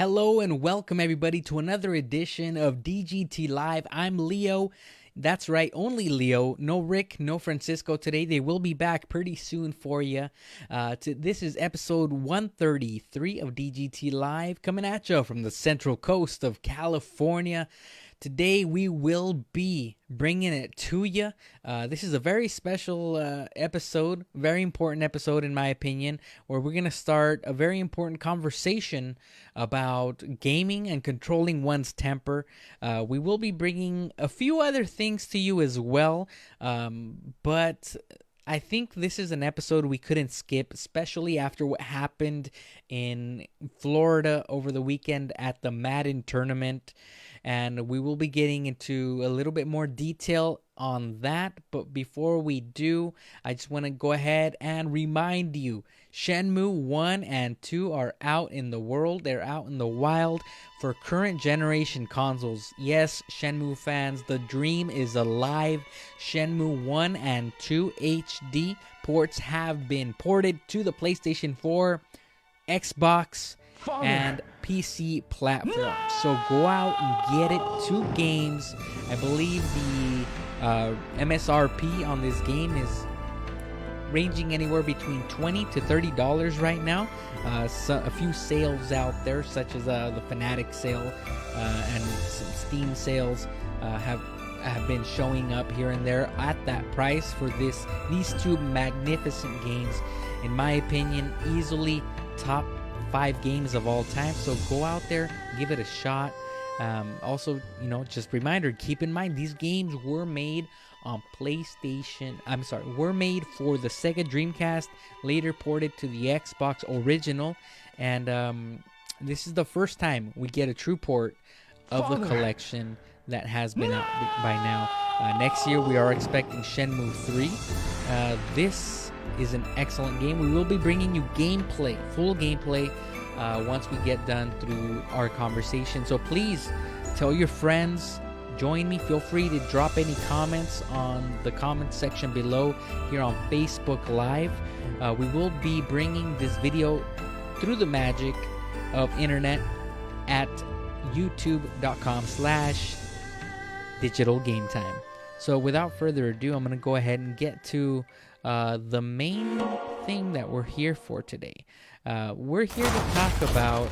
Hello and welcome everybody to another edition of DGT Live. I'm Leo. That's right, only Leo. No Rick, no Francisco today. They will be back pretty soon for you. This is episode 133 of DGT Live, coming at you from the central coast of California. Today we will be bringing it to you. This is a very special episode, very important episode in my opinion, where we're going to start a very important conversation about gaming and controlling one's temper. We will be bringing a few other things to you as well, but I think this is an episode we couldn't skip, especially after what happened in Florida over the weekend at the Madden tournament. And we will be getting into a little bit more detail on that. But before we do, I just want to go ahead and remind you, Shenmue 1 and 2 are out in the world. They're out in the wild for current generation consoles. Yes, Shenmue fans, the dream is alive. Shenmue 1 and 2 HD ports have been ported to the PlayStation 4, Xbox, and PC platform. So go out and get it. 2 games. I believe the MSRP on this game is ranging anywhere between $20 to $30 right now. So a few sales out there, such as the Fanatic sale and some Steam sales have been showing up here and there at that price for these 2 magnificent games. In my opinion, easily top 5 games of all time. So go out there, give it a shot. Also, just reminder, keep in mind these games were made on were made for the Sega Dreamcast, later ported to the Xbox original, and this is the first time we get a true port of the collection that has been out by now. Next year we are expecting Shenmue 3. This is an excellent game. We will be bringing you full gameplay, once we get done through our conversation. So please tell your friends, join me. Feel free to drop any comments on the comment section below here on Facebook Live. We will be bringing this video through the magic of internet at youtube.com/digitalgametime. So without further ado, I'm going to go ahead and get to the main thing that we're here for today. We're here to talk about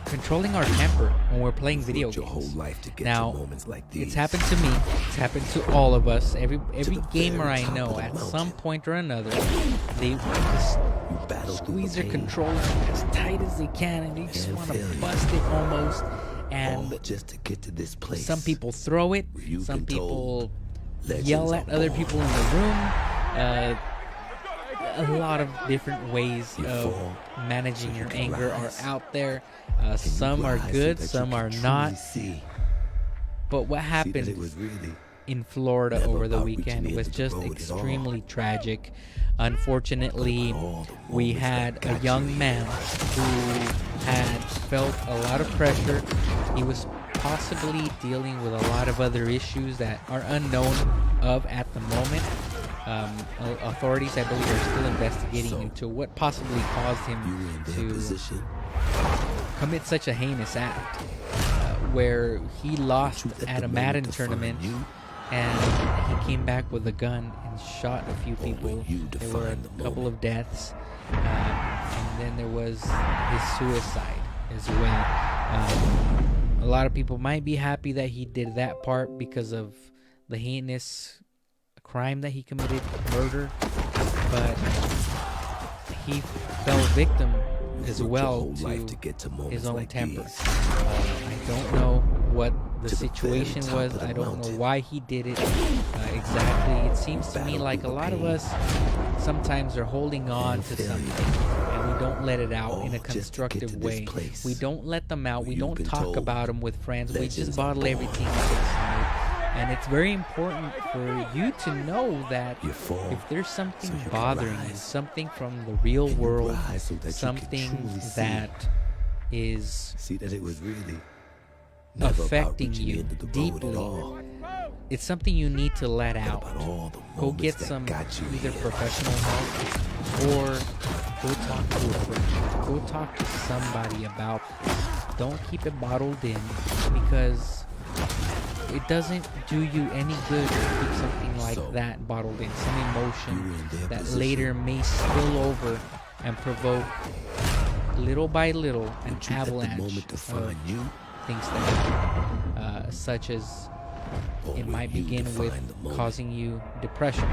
controlling our temper when we're playing video games. Now, it's happened to me. It's happened to all of us. Every gamer I know, at some point or another, they just squeeze their controller as tight as they can, and they just want to bust it almost. And just to get to this place, some people throw it. Some people yell at other people in the room. A lot of different ways of managing your anger are out there. Some are good, some are not. But what happened in Florida over the weekend was just extremely tragic. Unfortunately, we had a young man who had felt a lot of pressure. He was possibly dealing with a lot of other issues that are unknown at the moment. Authorities, I believe, are still investigating into what possibly caused him to commit such a heinous act, where he lost at a Madden tournament, and he came back with a gun and shot a few people. There were a couple of deaths, and then there was his suicide as well. A lot of people might be happy that he did that part because of the heinous crime that he committed, murder, but he fell victim as well to his own temper. I don't know what the situation was. I don't know why he did it exactly. It seems to me like a lot of us sometimes are holding on to something and we don't let it out in a constructive way. We don't let them out. We don't talk about them with friends. We just bottle everything up inside. And it's very important for you to know that if there's something bothering you, something from the real world, something that is affecting you deeply, it's something you need to let out. Go get some either professional help or Go talk to a friend. Go talk to somebody about this. Don't keep it bottled in, because it doesn't do you any good to keep something like that bottled in. Some emotion that later may spill over and provoke, little by little, an avalanche of things that happen, such as it might begin with causing you depression.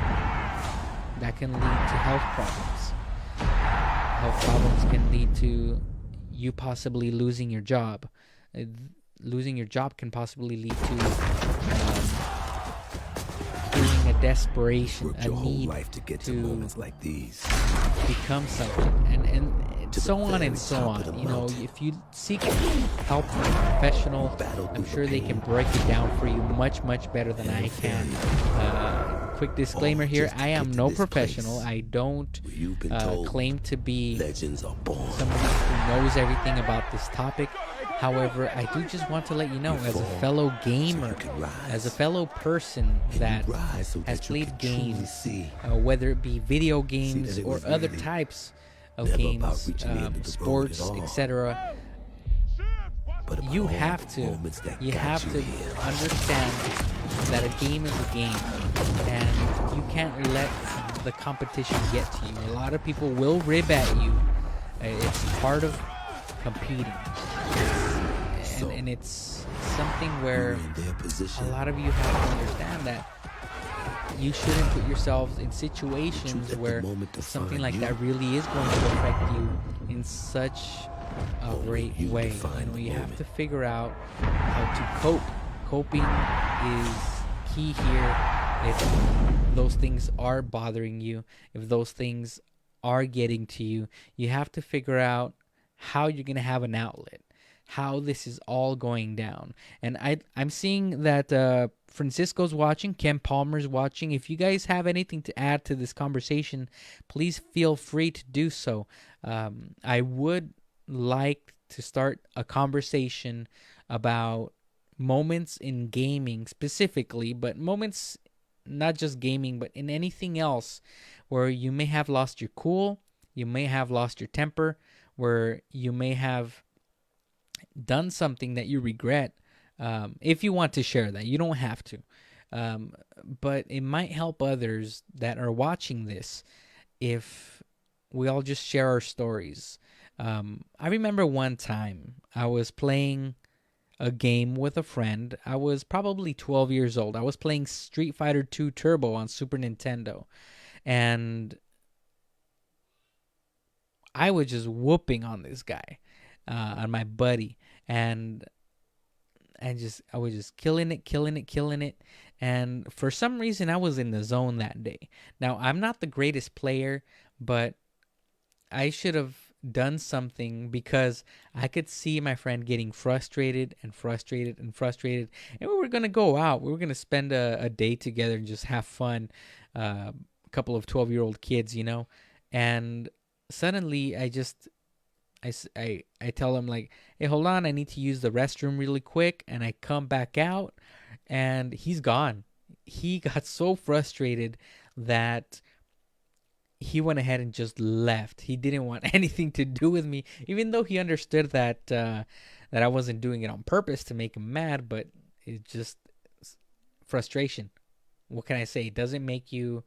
That can lead to health problems. Health problems can lead to you possibly losing your job. Losing your job can possibly lead to feeling a desperation, a need to become something, and so on and so on. You know, if you seek help from a professional, I'm sure they can break it down for you much, much better than I can. Quick disclaimer here, I am no professional. I don't claim to be somebody who knows everything about this topic. However, I do just want to let you know, as a fellow gamer, as a fellow person that has played games, whether it be video games or other types of games, sports, etc., you have to understand that a game is a game, and you can't let the competition get to you. A lot of people will rib at you. It's part of competing, and it's something where a lot of you have to understand that you shouldn't put yourselves in situations where something like that really is going to affect you in such a great way. You know, you have to figure out how to cope. Coping is key here. If those things are bothering you, if those things are getting to you, you have to figure out how you're going to have an outlet, how this is all going down. And I'm seeing that Francisco's watching, Ken Palmer's watching. If you guys have anything to add to this conversation, please feel free to do so. I would like to start a conversation about moments in gaming specifically, but moments not just gaming, but in anything else where you may have lost your cool, you may have lost your temper, where you may have done something that you regret. If you want to share that, you don't have to. But it might help others that are watching this if we all just share our stories. I remember one time I was playing a game with a friend. I was probably 12 years old. I was playing Street Fighter 2 Turbo on Super Nintendo. And I was just whooping on this guy, on my buddy. And I was just killing it. And for some reason, I was in the zone that day. Now, I'm not the greatest player, but I should have done something, because I could see my friend getting frustrated. And we were going to go out. We were going to spend a day together and just have fun. A couple of 12-year-old kids, you know. And suddenly I tell him, like, hey, hold on, I need to use the restroom really quick. And I come back out and he's gone. He got so frustrated that he went ahead and just left. He didn't want anything to do with me, even though he understood that I wasn't doing it on purpose to make him mad. But it's just frustration. What can I say? It doesn't make you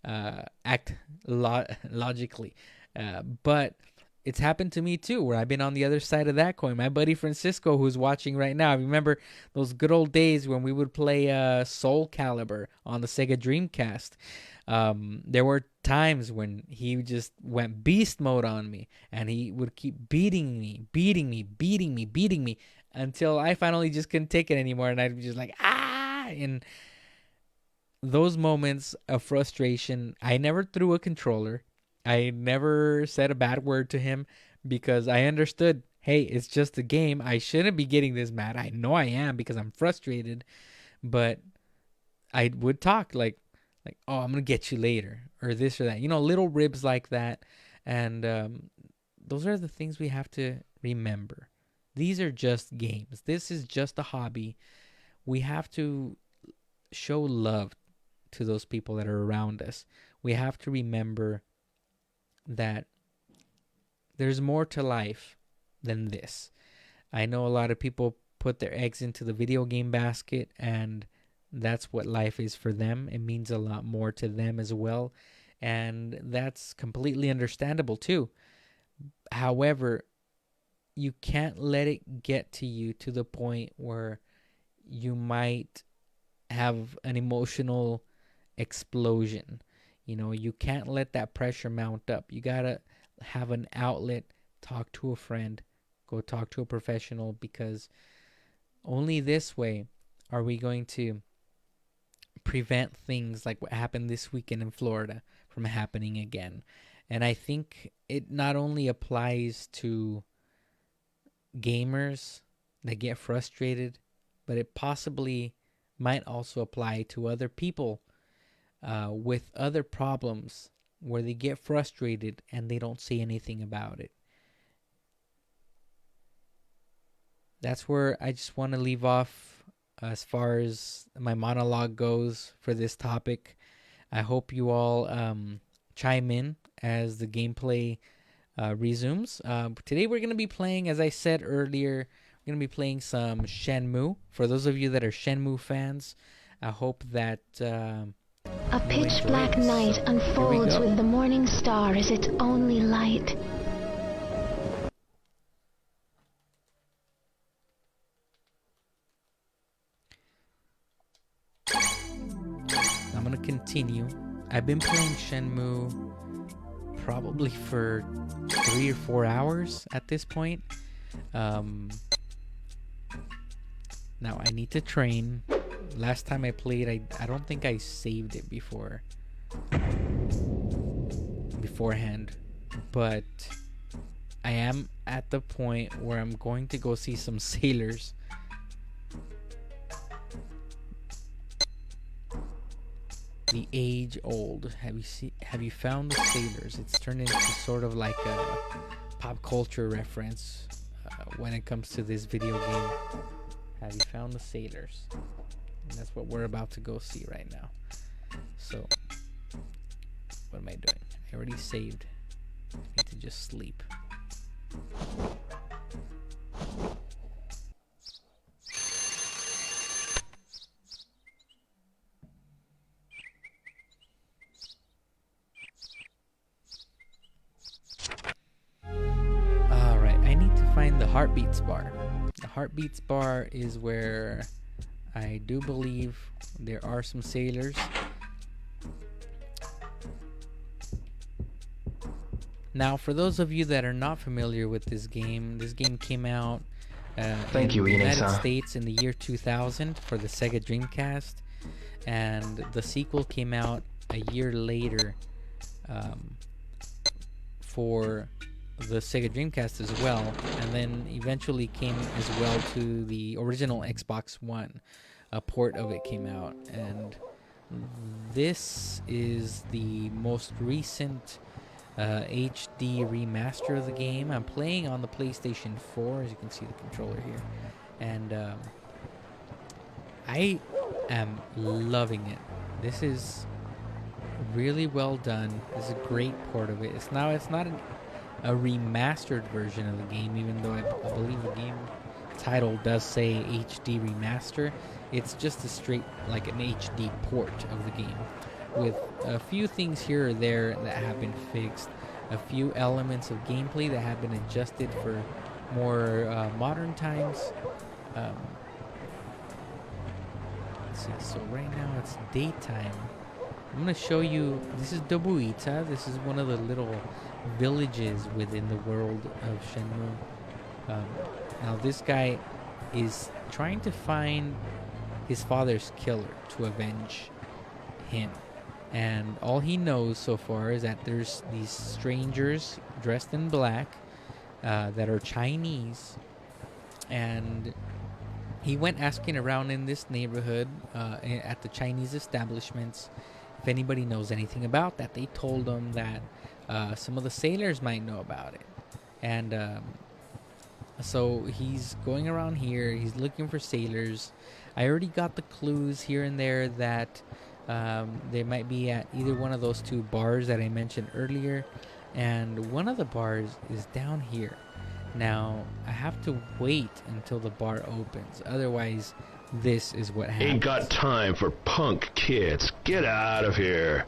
act logically. But it's happened to me too, where I've been on the other side of that coin. My buddy Francisco, who's watching right now, I remember those good old days when we would play Soul Calibur on the Sega Dreamcast. There were times when he just went beast mode on me, and he would keep beating me until I finally just couldn't take it anymore, and I'd be just like, ah! And those moments of frustration, I never threw a controller. I never said a bad word to him, because I understood, hey, it's just a game. I shouldn't be getting this mad. I know I am, because I'm frustrated. But I would talk like, oh, I'm going to get you later, or this or that. You know, little ribs like that. And those are the things we have to remember. These are just games. This is just a hobby. We have to show love to those people that are around us. We have to remember that there's more to life than this. I know a lot of people put their eggs into the video game basket, and that's what life is for them. It means a lot more to them as well, and that's completely understandable too. However, you can't let it get to you to the point where you might have an emotional explosion. You can't let that pressure mount up. You gotta have an outlet, talk to a friend, go talk to a professional, because only this way are we going to prevent things like what happened this weekend in Florida from happening again. And I think it not only applies to gamers that get frustrated, but it possibly might also apply to other people with other problems where they get frustrated and they don't say anything about it. That's where I just want to leave off as far as my monologue goes for this topic. I hope you all chime in as the gameplay resumes. Today we're going to be playing, as I said earlier, we're going to be playing some Shenmue. For those of you that are Shenmue fans, I hope that a pitch black night unfolds with the morning star as its only light. I'm going to continue. I've been playing Shenmue probably for 3 or 4 hours at this point. Now I need to train. Last time I played, I don't think I saved it beforehand, but I am at the point where I'm going to go see some sailors. The age old. Have you found the sailors? It's turned into sort of like a pop culture reference when it comes to this video game. Have you found the sailors? And that's what we're about to go see right now. So, what am I doing? I already saved. I need to just sleep. Alright, I need to find the heartbeats bar. The heartbeats bar is where I do believe there are some sailors. Now, for those of you that are not familiar with this game came out in the United States in the year 2000 for the Sega Dreamcast, and the sequel came out a year later for the Sega Dreamcast as well, and then eventually came as well to the original Xbox One. A port of it came out, and this is the most recent HD remaster of the game. I'm playing on the PlayStation 4, as you can see the controller here, and I am loving it. This is really well done. This is a great port of it. It's not a remastered version of the game, even though I believe the game title does say HD remaster. It's just a straight, like an HD port of the game, with a few things here or there that have been fixed, a few elements of gameplay that have been adjusted for more modern times. Let's see, so right now it's daytime. I'm going to show you, this is Dobuita. This is one of the little villages within the world of Shenmue. Now this guy is trying to find his father's killer to avenge him. And all he knows so far is that there's these strangers dressed in black that are Chinese. And he went asking around in this neighborhood at the Chinese establishments if anybody knows anything about that. They told him that some of the sailors might know about it. And so he's going around here. He's looking for sailors. I already got the clues here and there that they might be at either one of those two bars that I mentioned earlier. and one of the bars is down here. Now I have to wait until the bar opens, otherwise this is what happens. Ain't got time for punk kids. Get out of here.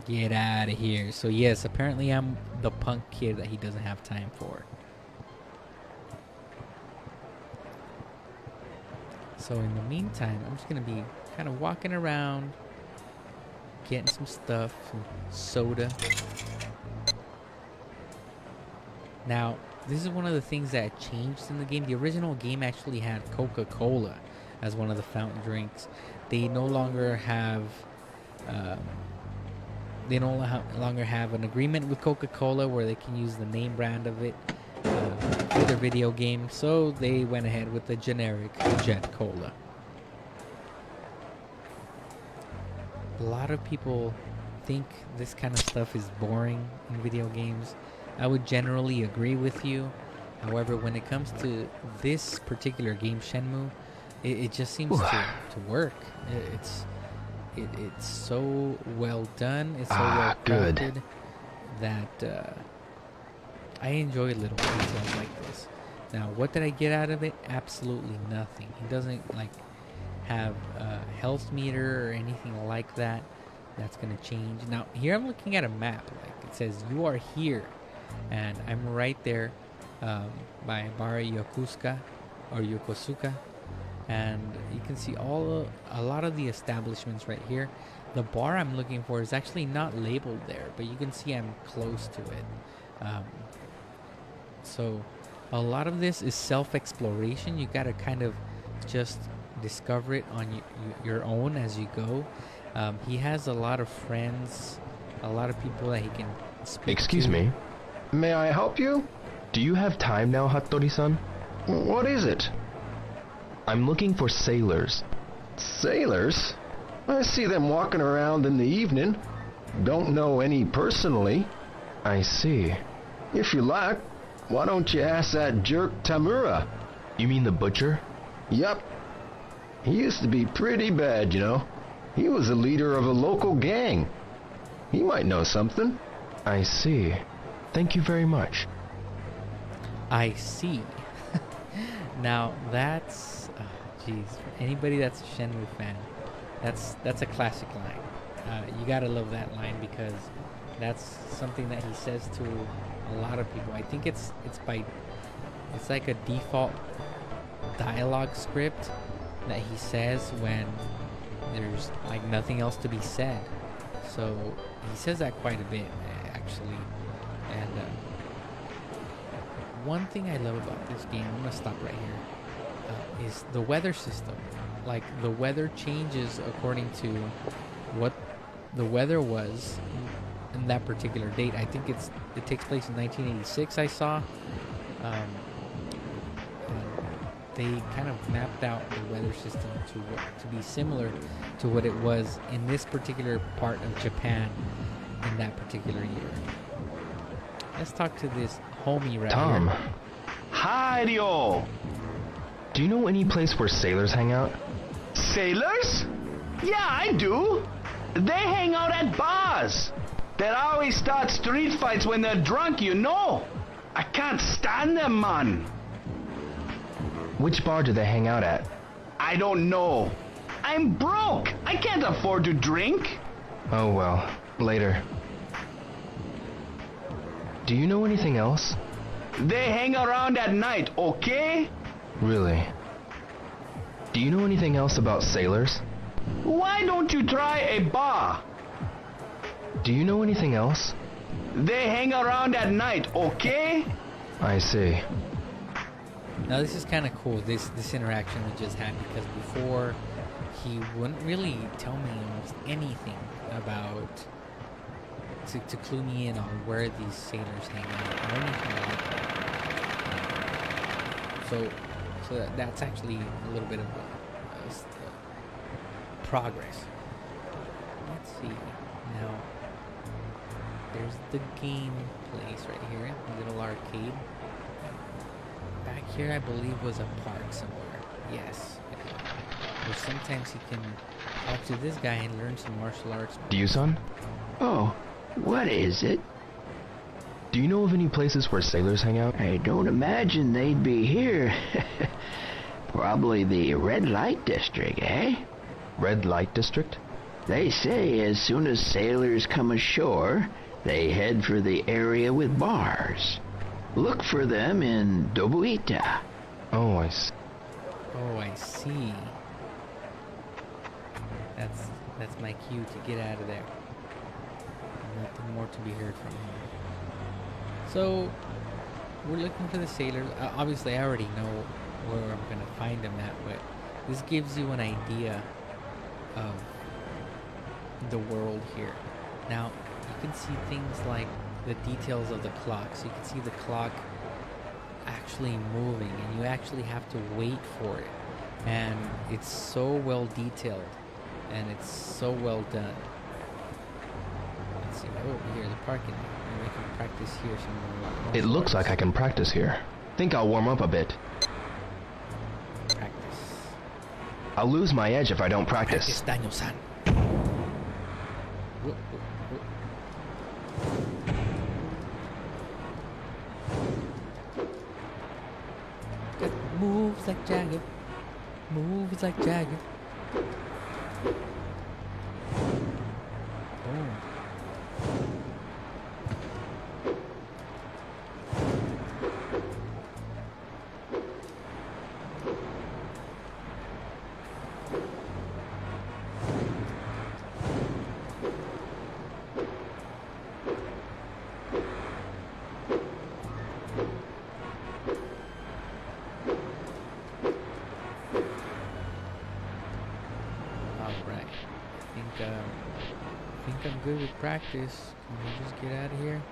Get out of here. So yes, apparently I'm the punk kid that he doesn't have time for. So in the meantime, I'm just going to be kind of walking around, getting some stuff, some soda. Now, this is one of the things that changed in the game. The original game actually had Coca-Cola as one of the fountain drinks. They no longer have... longer have an agreement with Coca-Cola where they can use the name brand of it for their video game, so they went ahead with the generic Jet Cola. A lot of people think this kind of stuff is boring in video games. I would generally agree with you. However, when it comes to this particular game, Shenmue, it just seems to work. It's so well done. It's so well crafted that I enjoy little details like this. Now, what did I get out of it? Absolutely nothing. He doesn't like have a health meter or anything like that. That's gonna change. Now, here I'm looking at a map. Like it says, you are here, and I'm right there by Bara Yokosuka or Yokosuka. And you can see a lot of the establishments right here. The bar I'm looking for is actually not labeled there, but you can see I'm close to it. So a lot of this is self-exploration. You gotta kind of just discover it on your own as you go. He has a lot of friends, a lot of people that he can speak Excuse to. me. May I help you? Do you have time now, Hattori-san? What is it? I'm looking for sailors. Sailors? I see them walking around in the evening. Don't know any personally. I see. If you like, why don't you ask that jerk Tamura? You mean the butcher? Yup. He used to be pretty bad, you know. He was the leader of a local gang. He might know something. I see. Thank you very much. I see. Now that's, jeez, for anybody that's a Shenmue fan, that's a classic line. You gotta love that line because that's something that he says to a lot of people. I think it's like a default dialogue script that he says when there's like nothing else to be said. So he says that quite a bit actually. And one thing I love about this game, I'm gonna stop right here, is the weather system. Like the weather changes according to what the weather was in that particular date. I think it takes place in 1986. I saw. They kind of mapped out the weather system to be similar to what it was in this particular part of Japan in that particular year. Let's talk to this homie right Tom. here. Hi, Rio. Do you know any place where sailors hang out? Sailors? Yeah, I do. They hang out at bars. They always start street fights when they're drunk, you know. I can't stand them, man. Which bar do they hang out at? I don't know. I'm broke. I can't afford to drink. Oh well, later. Do you know anything else? They hang around at night, okay? Really? Do you know anything else about sailors? Why don't you try a bar? Do you know anything else? They hang around at night, okay? I see. Now this is kind of cool, this interaction we just had, because before he wouldn't really tell me almost anything about to clue me in on where these sailors hang out or anything like that. So that's actually a little bit of progress. Let's see. Now there's the game place right here, the little arcade. Back here, I believe, was a park somewhere. Yes. Where sometimes he can talk to this guy and learn some martial arts. Ryu-san? Oh, what is it? Do you know of any places where sailors hang out? I don't imagine they'd be here. Probably the red light district, eh? Red Light District? They say as soon as sailors come ashore, they head for the area with bars. Look for them in Dobuita. Oh, I see. Oh, I see. That's my cue to get out of there. Nothing more to be heard from here. So, we're looking for the sailors. Obviously, I already know where I'm gonna find them at, but this gives you an idea of the world here. Now, you can see things like the details of the clock. So you can see the clock actually moving, and you actually have to wait for it. And it's so well detailed, and it's so well done. Let's see. Oh, here's the parking lot. Maybe I can practice here somewhere. It looks like I can practice here. Think I'll warm up a bit. Practice. I'll lose my edge if I don't practice. Practice, Daniel-san. Whoop, whoop, whoop. Got moves like Jagger. Moves like Jagger. Boom. I think I'm good with practice. Can we just get out of here?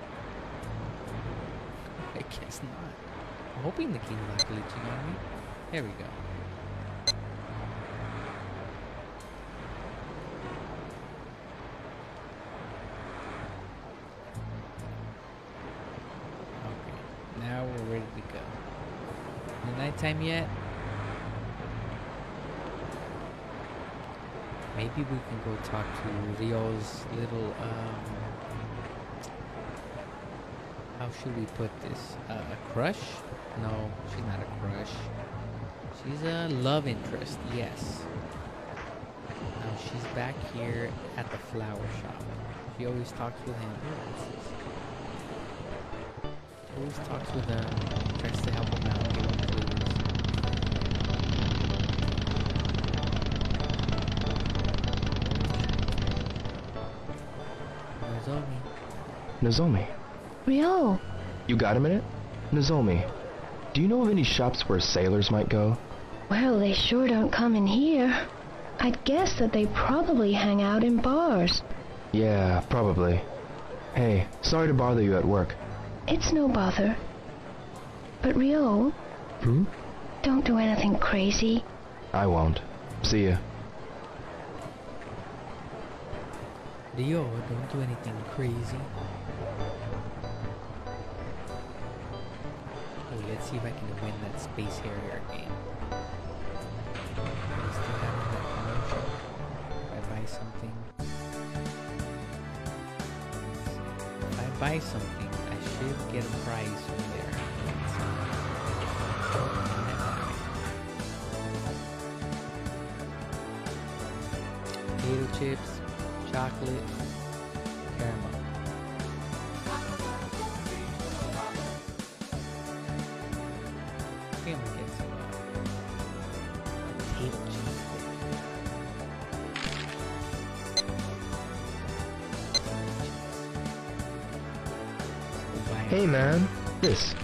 I guess not. I'm hoping the game's not glitching on me. There we go. Okay, now we're ready to go. Is it nighttime yet? Maybe we can go talk to Rio's little, how should we put this? A crush? No, she's not a crush. She's a love interest, yes. Now she's back here at the flower shop. She always talks with him. She always talks with him, tries to help him out, give him clues. Nozomi. Rio, You got a minute? Nozomi, do you know of any shops where sailors might go? well, they sure don't come in here. I'd guess that they probably hang out in bars. Yeah, probably. Hey, sorry to bother you at work. It's no bother. But Rio, don't do anything crazy. I won't. See ya. Rio, don't do anything crazy. Oh, let's see if I can win that Space Harrier game. Are they still having that promotion? If I buy something. If I buy something, I should get a prize from there. Let's see. What can I buy? Potato chips. Chocolate, caramel. I think I'm gonna get some potato chips. Hey man, this.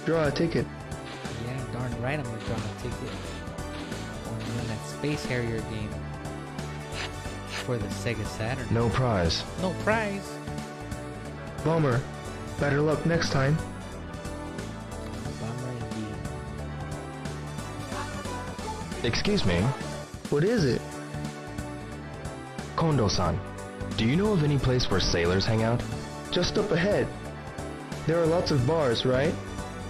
Draw a ticket. Yeah, darn right I'm gonna draw a ticket. I'm gonna win that Space Harrier game for the Sega Saturn. No prize. No prize. Bummer. Better luck next time. Bummer indeed. Excuse me, What is it? Kondo-san. Do you know of any place where sailors hang out? Just up ahead. There are lots of bars, right?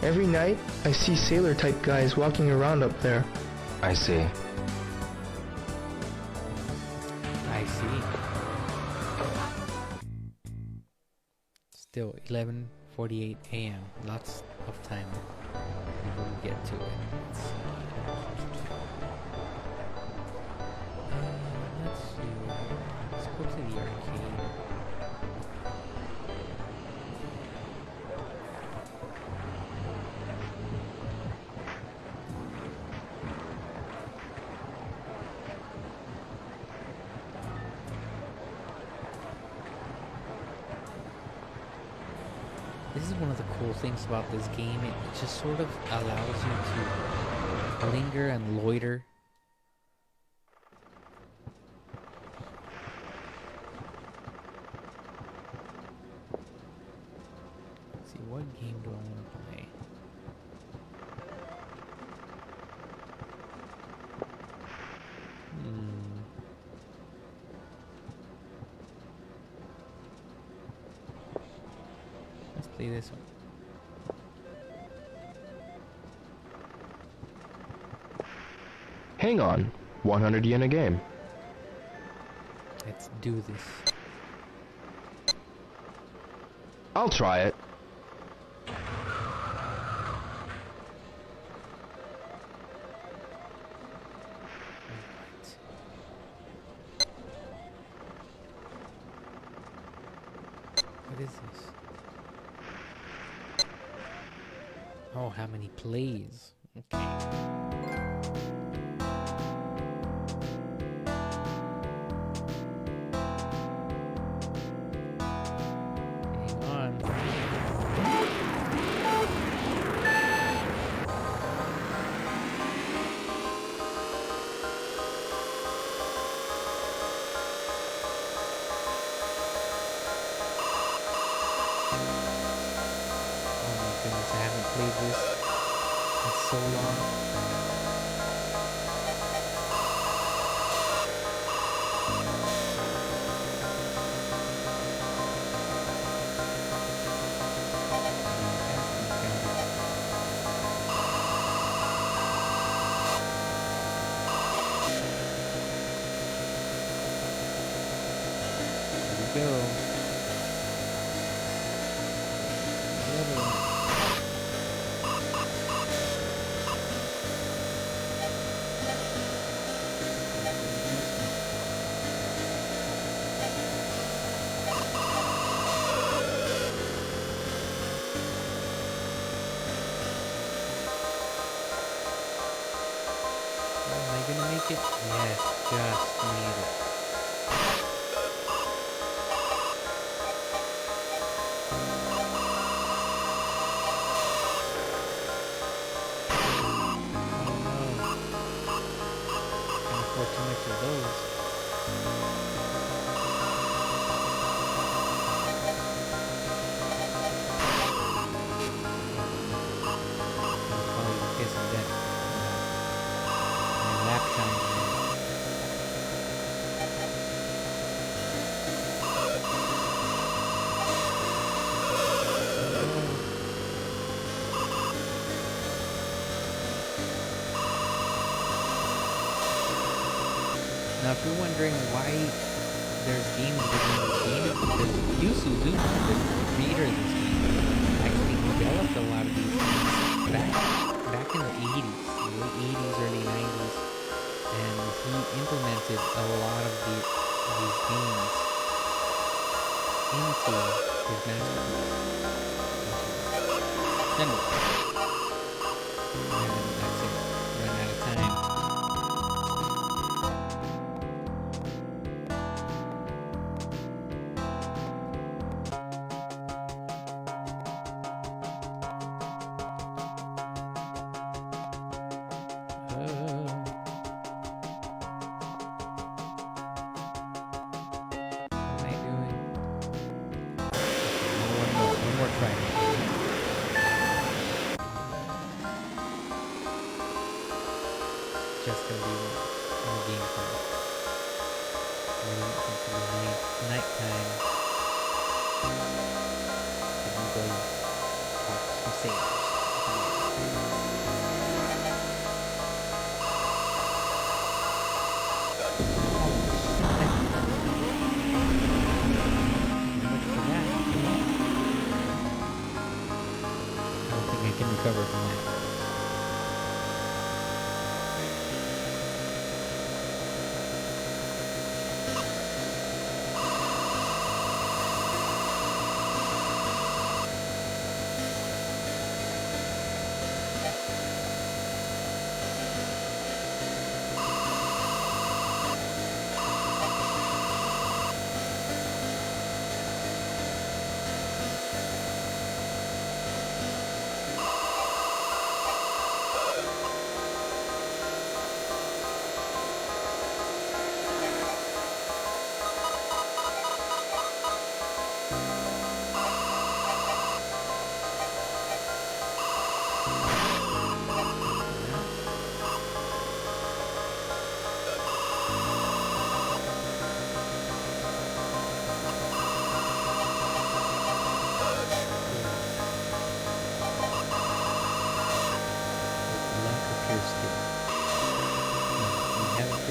Every night, I see sailor-type guys walking around up there. I see. I see. Still 11:48 a.m. Lots of time before we get to it. Let's see. Let's see. Let's go to the arcade. This is one of the cool things about this game. It just sort of allows you to linger and loiter. Let's see, what game do I want to play? Let's play this one. Hang on. 100 yen a game. Let's do this. I'll try it. What is this? Oh, how many plays? Okay. Hang on. Oh my goodness, I haven't played this in so long. Here we go. Another one. Am I gonna make it? Yes, just made it. Can't afford too much of those. I'll probably get some debt. My lap time. Now, if you're wondering why there's games within this game, it's because Yu Suzuki, the creator of this game, actually developed a lot of these games back in the 80s, the late 80s, early 90s, and he implemented a lot of these games into his masterpiece. Shenmue. And that's it. Run out of time. What am I doing? One more try. Just gonna be more gameplay. Waiting until the nighttime. Then we go talk to sailors.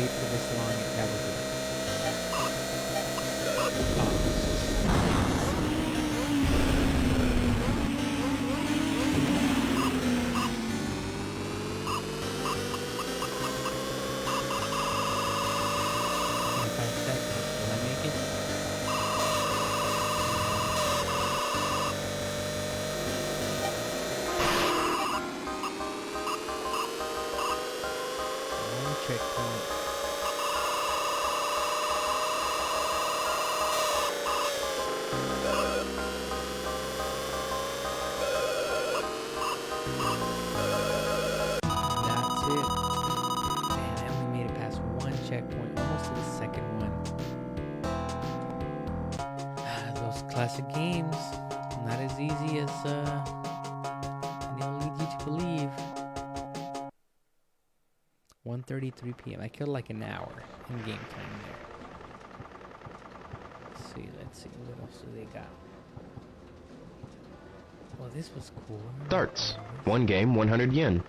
wait for this long. That was it. Checkpoint. That's it. Man, I only made it past one checkpoint, almost to the second one. Those classic games, not as easy as they'll lead you to believe. 1:33 p.m. I killed like an hour in game time there. Let's see. What else do they got? Well, this was cool. Darts. One game, 100 yen.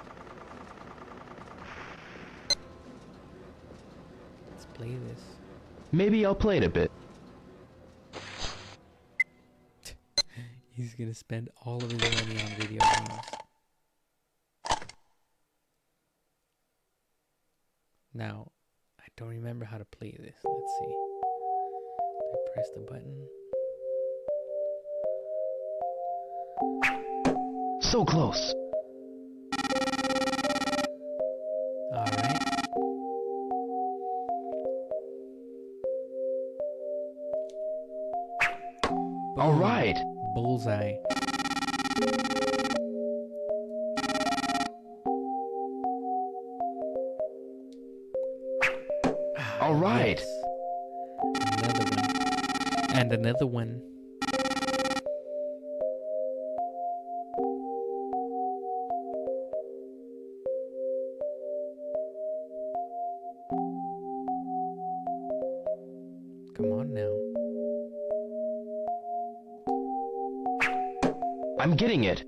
Let's play this. Maybe I'll play it a bit. He's gonna spend all of his money on video games. Now, I don't remember how to play this. Let's see. I press the button. So close. Alright. All right. Bullseye. All right. Yes. Another one. And another one. Come on now. I'm getting it.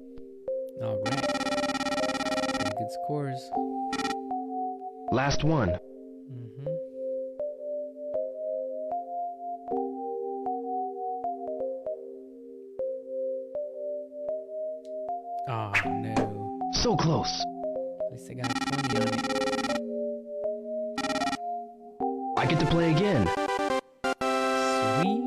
All right. Pretty good scores. Last one. Mm-hmm. Oh no. So close. At least I got a 20 on it. I get to play again. Sweet.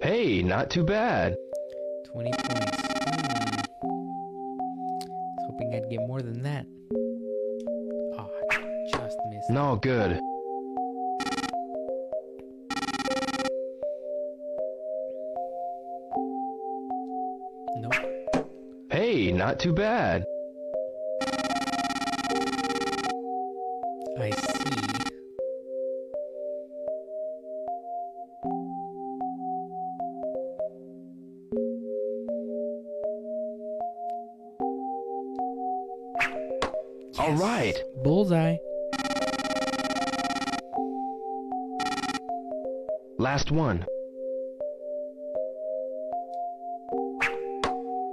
Hey, not too bad. 20 points. Was hoping I'd get more than that. Oh, just missed. No good. Nope. Hey, not too bad. I see. All right. Bullseye. Last one.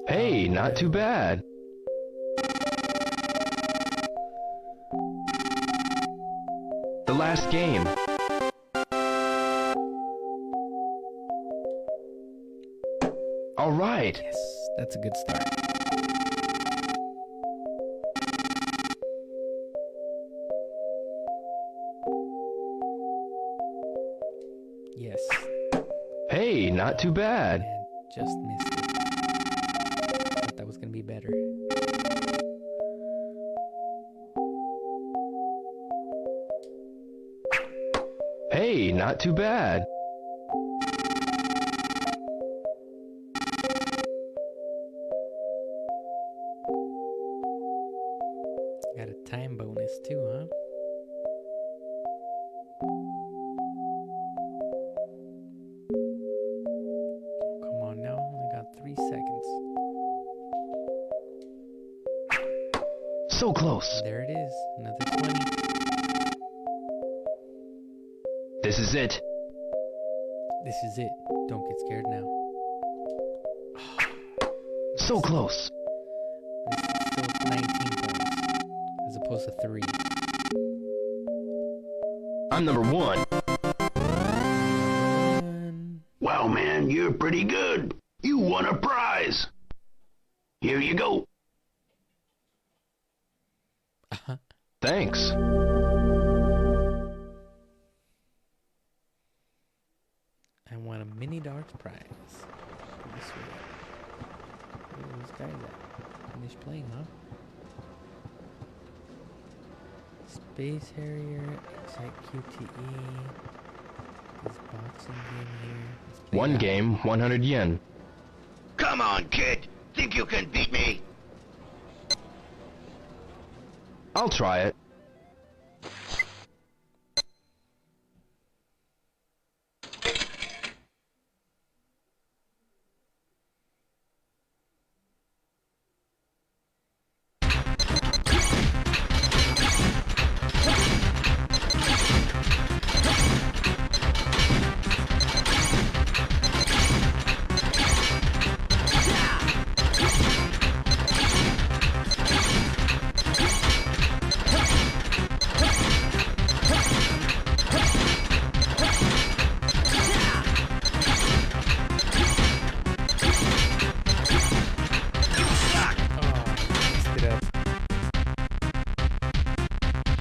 Hey, not too bad. The last game. All right. Yes, that's a good start. Yes. Hey, not too bad. And just missed it. Thought that was gonna be better. Hey, not too bad. Got a time bonus too, huh? Come on now, only got 3 seconds. So close. There it is, another 20. This is it. This is it. Don't get scared now. So close. It's still 19 points as opposed to 3. I'm number 1. Wow, man, you're pretty good. You won a prize. Here you go. Thanks. I want a mini darts prize. This way. Where are these guys at? Finished playing, huh? Space Harrier, Excite QTE. This boxing game here. Let's play One that. game, 100 yen. Come on, kid. Think you can beat me? I'll try it.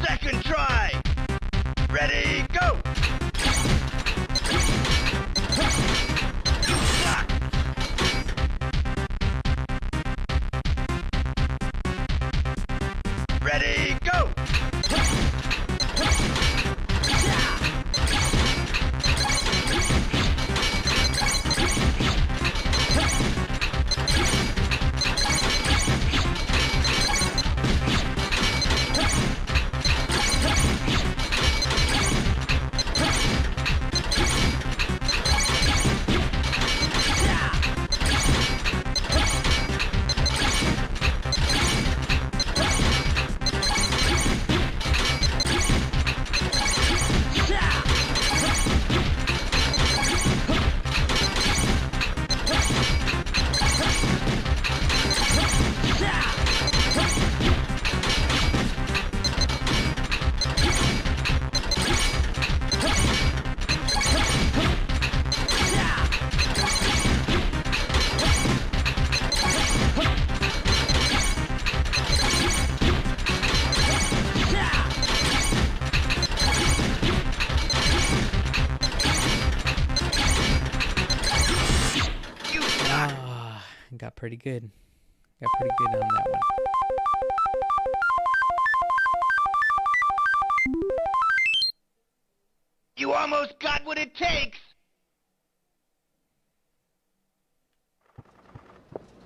Second try. Ready, go. Ready, go. Got pretty good. Got pretty good on that one. You almost got what it takes.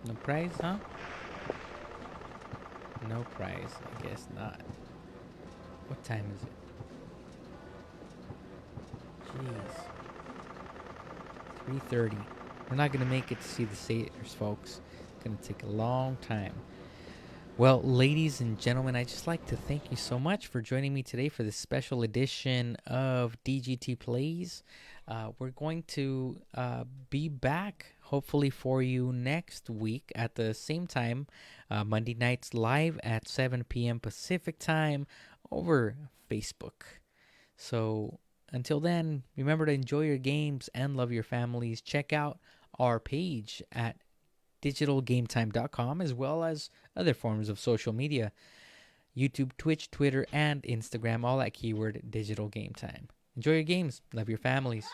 No prize, huh? No prize. I guess not. What time is it? Jeez. 3:30. We're not going to make it to see the satyrs, folks. It's going to take a long time. Well, ladies and gentlemen, I'd just like to thank you so much for joining me today for this special edition of DGT Plays. We're going to be back, hopefully, for you next week at the same time, Monday nights live at 7 p.m. Pacific time over Facebook. So until then, remember to enjoy your games and love your families. Check out our page at digitalgametime.com as well as other forms of social media. YouTube, Twitch, Twitter, and Instagram, all at keyword Digital Game Time. Enjoy your games. Love your families.